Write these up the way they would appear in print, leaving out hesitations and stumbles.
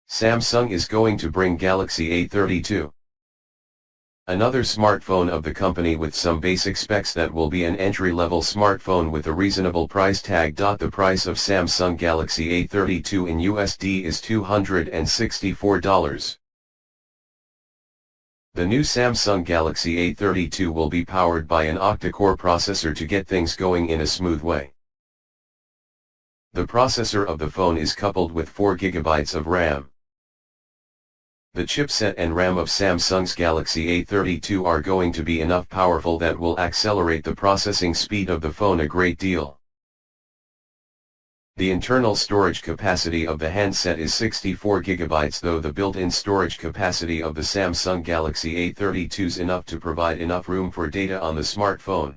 Samsung is going to bring Galaxy A32. Another smartphone of the company with some basic specs that will be an entry-level smartphone with a reasonable price tag. The price of Samsung Galaxy A32 in USD is $264. The new Samsung Galaxy A32 will be powered by an octa-core processor to get things going in a smooth way. The processor of the phone is coupled with 4 GB of RAM. The chipset and RAM of Samsung's Galaxy A32 are going to be enough powerful that will accelerate the processing speed of the phone a great deal. The internal storage capacity of the handset is 64 GB, though the built-in storage capacity of the Samsung Galaxy A32 is enough to provide enough room for data on the smartphone.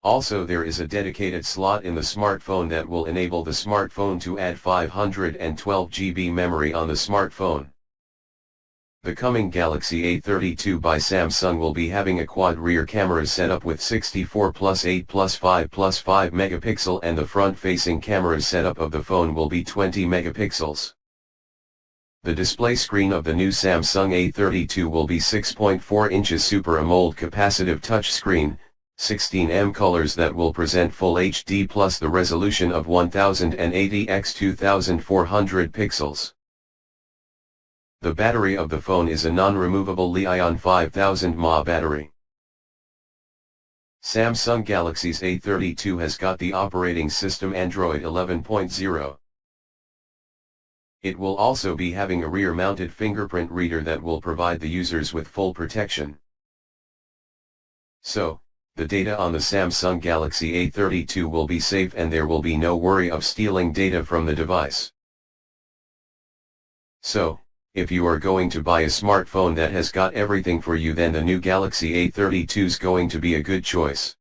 Also, there is a dedicated slot in the smartphone that will enable the smartphone to add 512 GB memory on the smartphone. The coming Galaxy A32 by Samsung will be having a quad rear camera setup with 64 plus 8 plus 5 plus 5 megapixel, and the front-facing camera setup of the phone will be 20 megapixels. The display screen of the new Samsung A32 will be 6.4 inches Super AMOLED capacitive touchscreen, 16 colors that will present Full HD plus the resolution of 1080 x 2400 pixels. The battery of the phone is a non-removable Li-ion 5000 mAh battery. Samsung Galaxy's A32 has got the operating system Android 11.0. It will also be having a rear-mounted fingerprint reader that will provide the users with full protection. So, the data on the Samsung Galaxy A32 will be safe and there will be no worry of stealing data from the device. So, if you are going to buy a smartphone that has got everything for you, then the new Galaxy A32 is going to be a good choice.